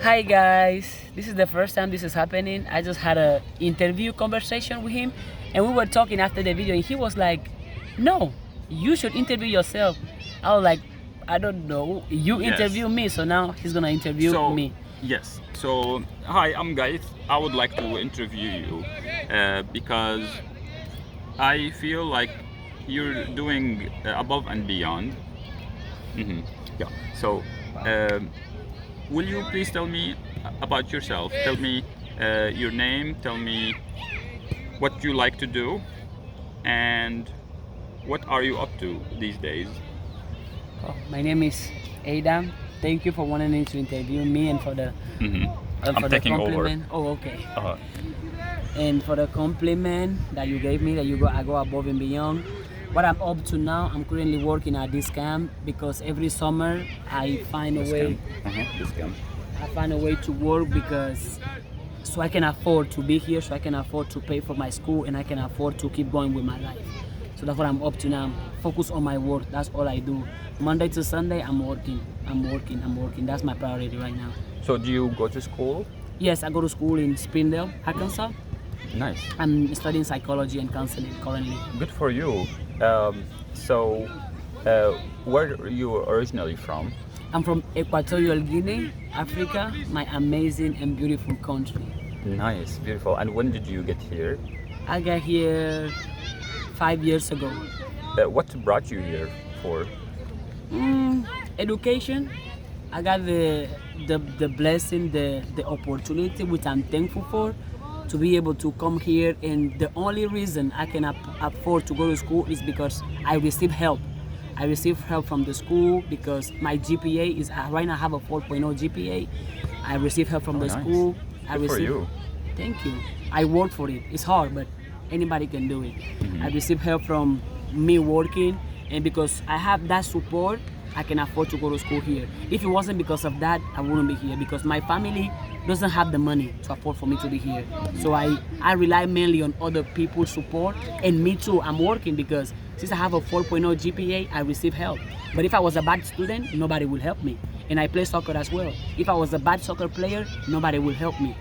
Hi guys, this is the first time this is happening. I just had a interview conversation with him, and we were talking after the video, and he was like, "No, you should interview yourself." I was like, "I don't know. You Yes. interview me." So now he's gonna interview me. Yes. So, hi, I'm Ghaith. I would like to interview you because I feel like you're doing above and beyond. Yeah. So, will you please tell me about yourself? Tell me your name. Tell me what you like to do, and what are you up to these days? Oh, my name is Adam. Thank you for wanting to interview me and for the I'm for the taking over. compliment. Oh, okay. Uh-huh. And for the compliment that you gave me, that I go above and beyond. What I'm up to now, I'm currently working at this camp because every summer I find a way. This camp. I find a way to work because so I can afford to be here, so I can afford to pay for my school, and I can afford to keep going with my life. So that's what I'm up to now. Focus on my work. That's all I do. Monday to Sunday, I'm working. That's my priority right now. So, do you go to school? Yes, I go to school in Springdale, Arkansas. Nice. I'm studying psychology and counseling currently. Good for you. So, where are you originally from? I'm from Equatorial Guinea, Africa, my amazing and beautiful country. Nice, beautiful. And when did you get here? I got here 5 years ago. What brought you here for? Education. I got the blessing, the opportunity, which I'm thankful for, to be able to come here. And the only reason I can afford to go to school is because I receive help. I receive help from the school because my GPA is right now I have a 4.0 GPA. I receive help from the nice. school. I Good for you. Thank you. I work for it. It's hard, but anybody can do it. I receive help from me working, and because I have that support, I can afford to go to school here. If it wasn't because of that, I wouldn't be here because my family doesn't have the money to afford for me to be here. So I rely mainly on other people's support, and me too. I'm working because since I have a 4.0 GPA, I receive help. But if I was a bad student, nobody will help me. And I play soccer as well. If I was a bad soccer player, nobody will help me.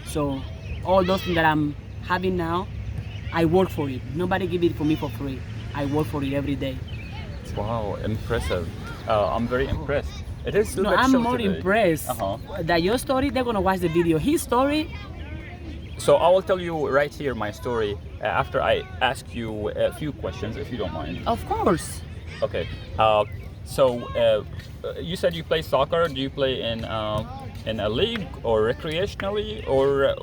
So all those things that I'm having now, I work for it. Nobody give it for me for free. I work for it every day. Wow, impressive. I'm very impressed. It is No, I'm more impressed Uh-huh. that your story, they're gonna watch the video. His story, So I will tell you right here my story after I ask you a few questions, if you don't mind. of course. Okay. You said you play soccer. Do you play in a league or recreationally, or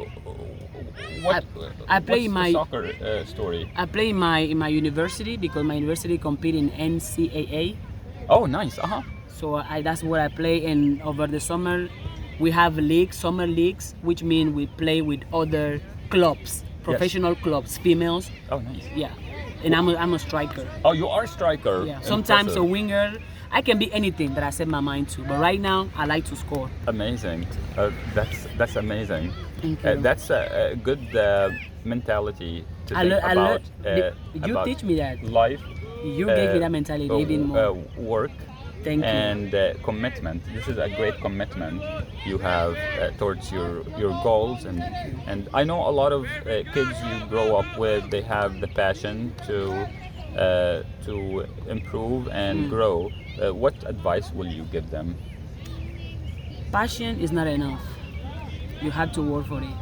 what? I play what's in the my- soccer story. I play in my university because my university compete in NCAA. Oh, nice. Uh huh. So that's what I play. And over the summer, we have leagues, summer leagues, which mean we play with other clubs, professional clubs, females. Oh, nice. Yeah, and I'm a striker. Oh, you are a striker. Yeah, sometimes a Impressive. winger. I can be anything that I set my mind to. But right now, I like to score. Amazing. That's amazing. Thank you. That's a good mentality to I think lear- I about. lear- you about teach me that. life. You gave me that mentality even more. Work. Thank you. And commitment. This is a great commitment you have towards your goals, and I know a lot of kids you grow up with. They have the passion to improve and grow. What advice will you give them? Passion is not enough. You have to work for it.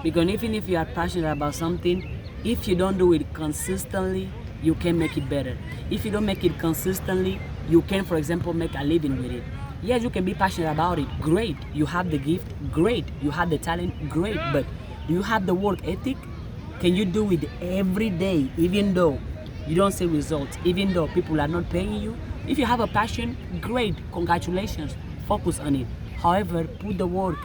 Because even if you are passionate about something, if you don't do it consistently, you can make it better. If you don't make it consistently, you can, for example, make a living with it. Yes, you can be passionate about it. Great. You have the gift. Great. You have the talent. Great. But do you have the work ethic? Can you do it every day, even though you don't see results, even though people are not paying you? If you have a passion, great. Congratulations. Focus on it. However, put the work,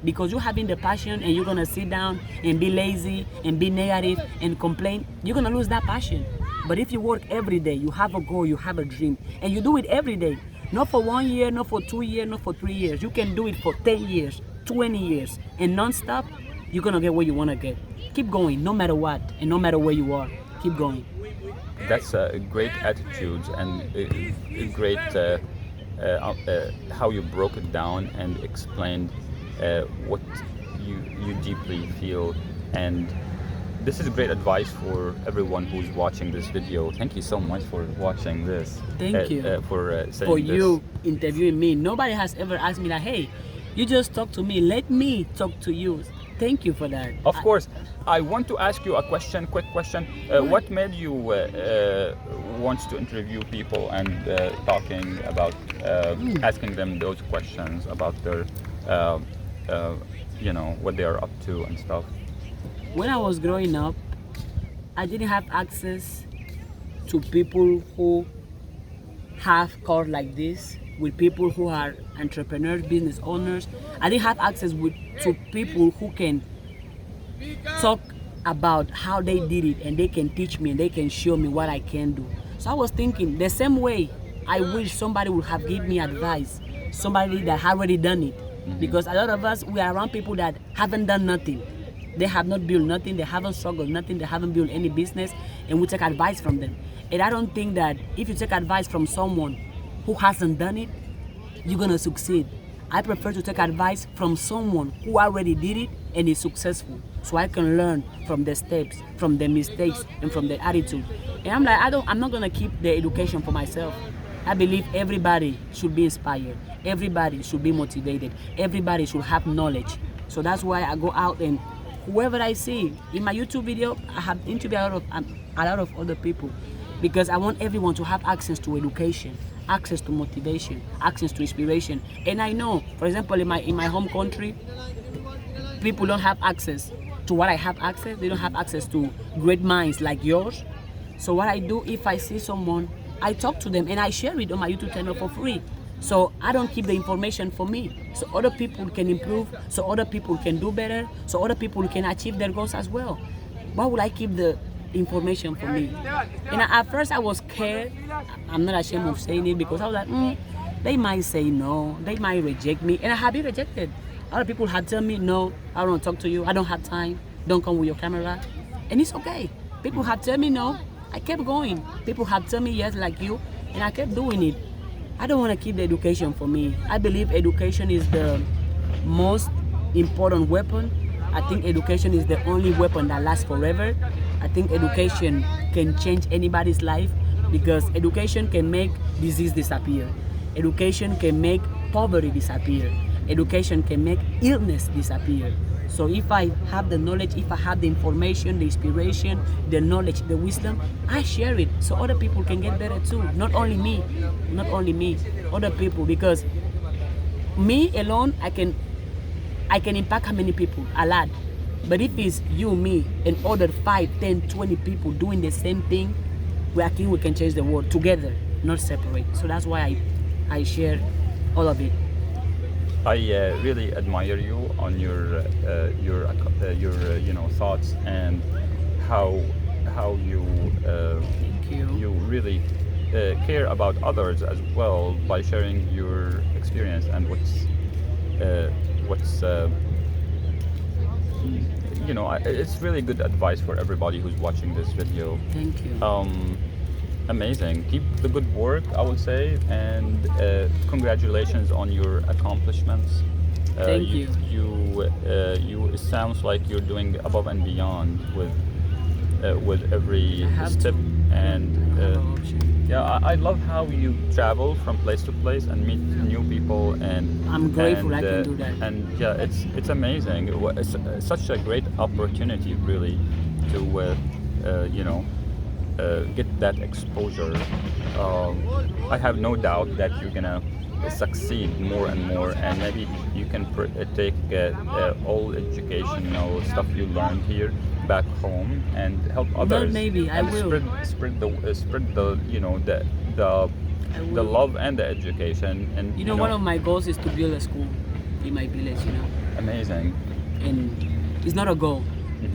because you're having the passion and you're gonna sit down and be lazy and be negative and complain, you're gonna lose that passion. But if you work every day, you have a goal, you have a dream, and you do it every day, not for 1 year, not for 2 years, not for 3 years, you can do it for 10 years, 20 years, and non-stop, you're gonna get where you wanna get. Keep going, no matter what, and no matter where you are, keep going. That's a great attitude and a great how you broke it down and explained what you deeply feel. And this is great advice for everyone who's watching this video. Thank you so much for watching this. Thank you for saying for this. you interviewing me. Nobody has ever asked me that, hey, you just talk to me, let me talk to you. Thank you for that. Of course. I want to ask you a quick question. What made you want to interview people and talking about asking them those questions about their what they are up to and stuff? When I was growing up, I didn't have access to people who have cars like this, with people who are entrepreneurs, business owners. I didn't have access to people who can talk about how they did it, and they can teach me and they can show me what I can do. So I was thinking the same way I wish somebody would have given me advice, somebody that had already done it. Because a lot of us, we are around people that haven't done nothing. They have not built nothing, they haven't struggled nothing, they haven't built any business, and we take advice from them. And I don't think that if you take advice from someone who hasn't done it, you're gonna succeed. I prefer to take advice from someone who already did it and is successful, so I can learn from the steps, from the mistakes, and from the attitude. And I'm like, I'm not gonna keep the education for myself. I believe everybody should be inspired, everybody should be motivated, everybody should have knowledge. So that's why I go out, and whoever I see in my YouTube video, I have interviewed a lot of other people, because I want everyone to have access to education, access to motivation, access to inspiration. And I know, for example, in my home country, people don't have access to what I have access. They don't have access to great minds like yours. So what I do, if I see someone, I talk to them and I share it on my YouTube channel for free. So I don't keep the information for me, so other people can improve, so other people can do better, so other people can achieve their goals as well. Why would I keep the information for me? And at first I was scared. I'm not ashamed of saying it, because I was like, they might say no, they might reject me, and I have been rejected. Other people had told me, no, I don't want to talk to you, I don't have time, don't come with your camera. And it's okay. People have told me no, I kept going. People have told me yes, like you, and I kept doing it. I don't want to keep the education for me. I believe education is the most important weapon. I think education is the only weapon that lasts forever. I think education can change anybody's life, because education can make disease disappear. Education can make poverty disappear. Education can make illness disappear. So if I have the knowledge, if I have the information, the inspiration, the knowledge, the wisdom, I share it so other people can get better too. Not only me, other people. Because me alone, I can impact how many people? A lot. But if it's you, me, and other 5, 10, 20 people doing the same thing, I think we can change the world together, not separate. So that's why I share all of it. I really admire you on your thoughts, and how you you really care about others as well, by sharing your experience and what's it's really good advice for everybody who's watching this video. Thank you. Amazing. Keep the good work, I would say, and congratulations on your accomplishments. Thank you. It sounds like you're doing above and beyond with every step. And I love how you travel from place to place and meet new people. And I'm grateful I can do that. And yeah, it's amazing. It's such a great opportunity, really, to get that exposure. I have no doubt that you're gonna succeed more and more, and maybe you can take all educational stuff you learned here back home and help others. Not maybe, I will. Spread the love and the education. And one of my goals is to build a school in my village. Amazing. And it's not a goal.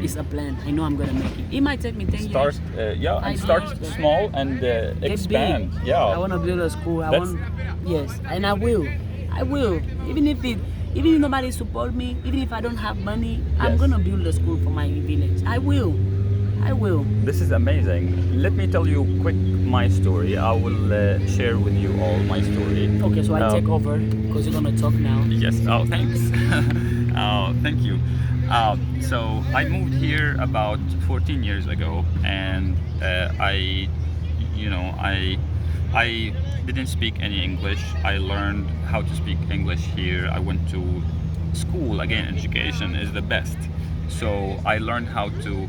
It's a plan. I know I'm gonna make it. It might take me 10 years. Start small and expand. Big. Yeah. I want to build a school. Yes, and I will. Even if nobody support me, even if I don't have money, I'm gonna build a school for my village. I will. This is amazing. Let me tell you quick my story. I will share with you all my story. Okay, so I take over because you're gonna talk now. Yes. Oh, thanks. Thank you. So I moved here about 14 years ago, and I didn't speak any English. I learned how to speak English here. I went to school. Again, education is the best. So I learned how to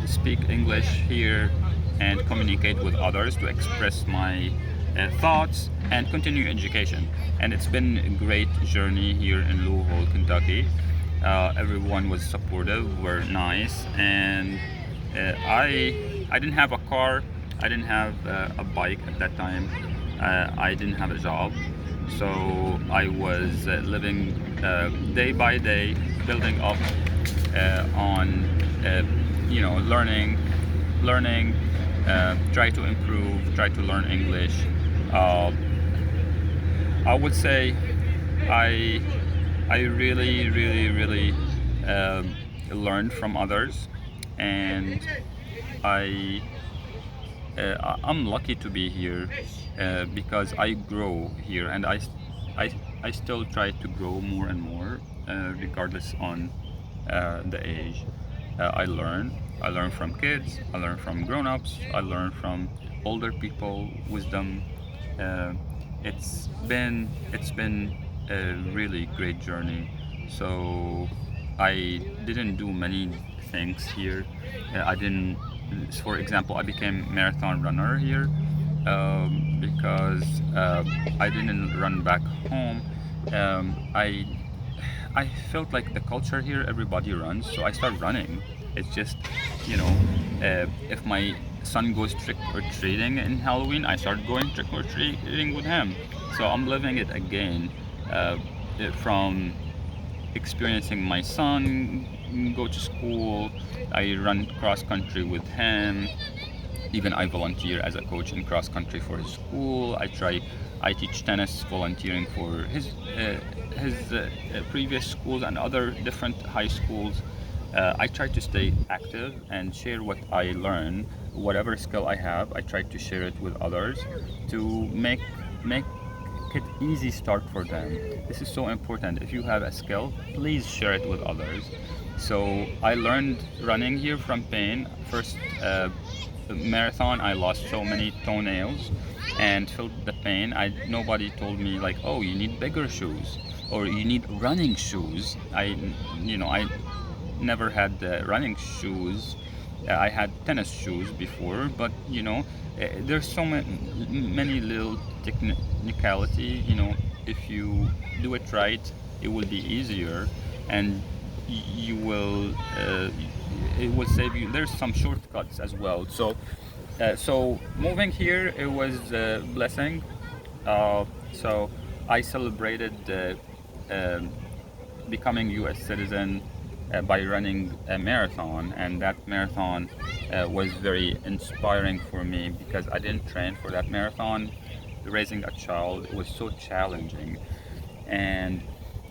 speak English here and communicate with others to express my thoughts and continue education. And it's been a great journey here in Louisville, Kentucky. Everyone was supportive, were nice, and I didn't have a car. I didn't have a bike at that time. I didn't have a job, so I was living day by day, building up on learning, try to improve, try to learn English. Uh, I would say I I really, really, really learned from others, and I I'm lucky to be here because I grow here, and I still try to grow more and more, regardless on the age. I learn from kids, I learn from grown-ups, I learn from older people, wisdom. Uh, it's been a really great journey. So I didn't do many things here. I didn't, for example, I became marathon runner here because I didn't run back home. I felt like the culture here, everybody runs, so I start running. It's just, if my son goes trick or treating in Halloween, I start going trick or treating with him. So I'm living it again, from experiencing my son go to school. I run cross country with him. Even I volunteer as a coach in cross country for his school. I teach tennis, volunteering for his previous schools and other different high schools. I try to stay active and share what I learn, whatever skill I have. I try to share it with others to make it easy start for them. This is so important. If you have a skill, please share it with others. So I learned running here from pain. First marathon, I lost so many toenails and felt the pain. Nobody told me like, oh, you need bigger shoes or you need running shoes. I never had running shoes. I had tennis shoes before, but there's so many little technicality. If you do it right, it will be easier, and you will it will save you. There's some shortcuts as well. So moving here, it was a blessing. So I celebrated becoming U.S. citizen by running a marathon, and that marathon was very inspiring for me because I didn't train for that marathon. Raising a child, it was so challenging, and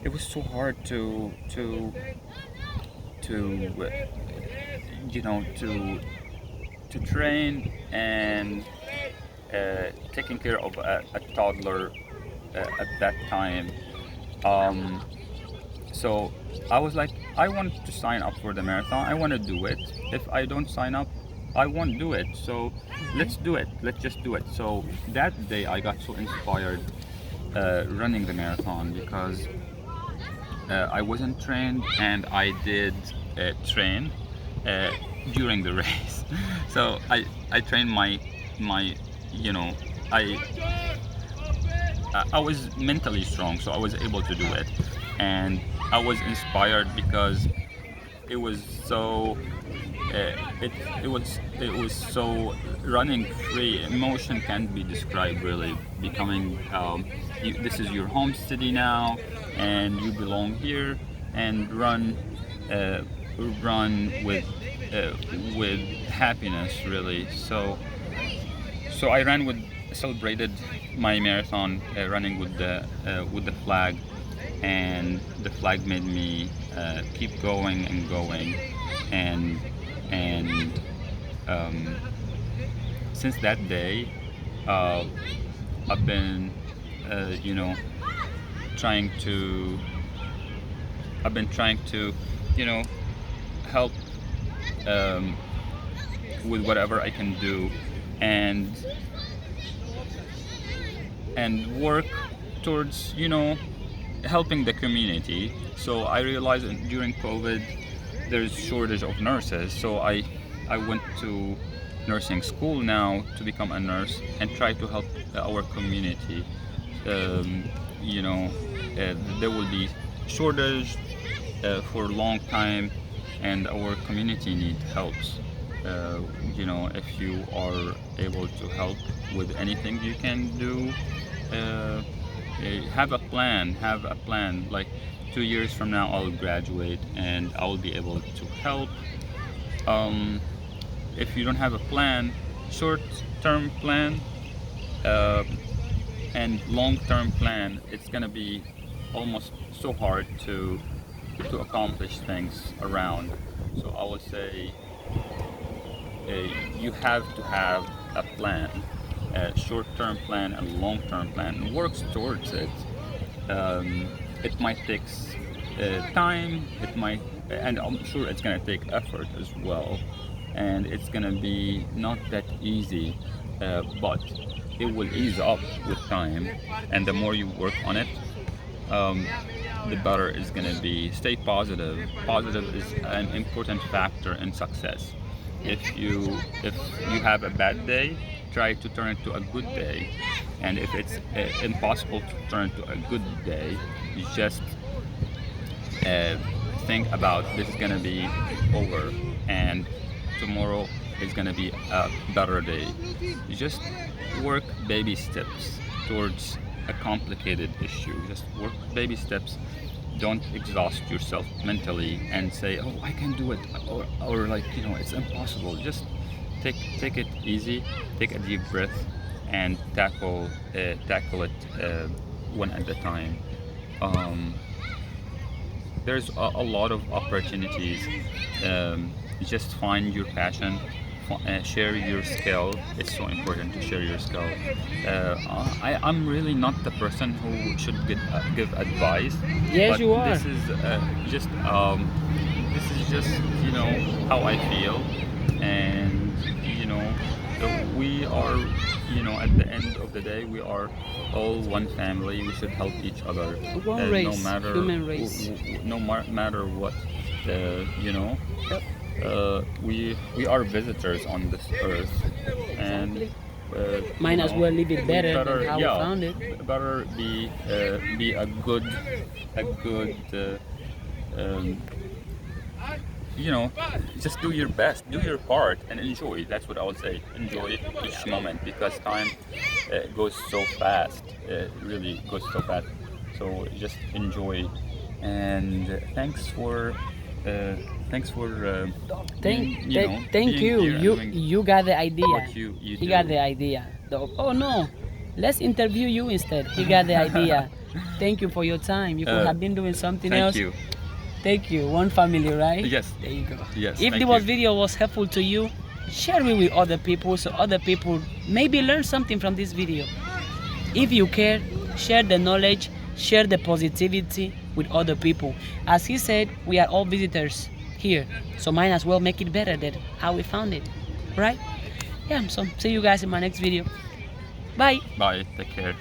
it was so hard to train and taking care of a toddler at that time. So I was like, I want to sign up for the marathon. I want to do it. If I don't sign up, I won't do it. So let's do it. Let's just do it. So that day I got so inspired running the marathon because I wasn't trained, and I did train during the race. So I trained my I was mentally strong, so I was able to do it, and I was inspired because it was so it was so running free. Emotion can't be described really. Becoming this is your home city now, and you belong here, and run with happiness really. So I ran with celebrated my marathon running with the flag, and the flag made me keep going and going, and since that day, uh, I've been, you know, trying to. I've been trying to, you know, help with whatever I can do, and work towards, you know, helping the community. So I realized during COVID there's shortage of nurses, so I went to nursing school now to become a nurse and try to help our community. You know, there will be shortage for a long time, and our community need helps. You know, if you are able to help with anything you can do, have a plan. Have a plan. Like 2 years from now, I'll graduate and I'll be able to help. If you don't have a plan, short-term plan and long-term plan, it's gonna be almost so hard to accomplish things around. So I would say you have to have a plan, a short-term plan and long-term plan, and works towards it. It might take time. It might, and I'm sure it's gonna take effort as well, and it's gonna be not that easy, but it will ease up with time, and the more you work on it, the better it's gonna be. Stay positive. Positive is an important factor in success. If you have a bad day, try to turn it to a good day, and if it's impossible to turn to a good day, you just think about this is gonna be over, and tomorrow is gonna be a better day. You just work baby steps towards a complicated issue. Just work baby steps. Don't exhaust yourself mentally and say, "Oh, I can do it," or like, you know, it's impossible. Just take it easy. Take a deep breath and tackle it one at a time. There's a lot of opportunities. Just find your passion. Share your skill. It's so important to share your skill. I'm really not the person who should give advice. Yes, but you are. This is just, you know, how I feel, and you know, we are, you know, at the end of the day, we are all one family. We should help each other. One race, no matter human race. matter what, you know. Yep. We are visitors on this earth, and Might as well leave it better than how we yeah, found it. better be a good you know, just do your best, do your part, and enjoy. That's what I would say. Enjoy each moment, because time goes so fast. It really goes so fast. So just enjoy, and thanks for Thank being you. here and doing You got the idea. what you He do. got the idea. Oh no, let's interview you instead. He got the idea. Thank you for your time. You could have been doing something else. Thank you. Thank you. One family, right? Yes. There you go. Yes, If thank this you. video was helpful to you, share it with other people so other people maybe learn something from this video. If you care, share the knowledge, share the positivity with other people. As he said, we are all visitors here, so might as well make it better than how we found it, right? Yeah, so see you guys in my next video. Bye. Bye. Take care.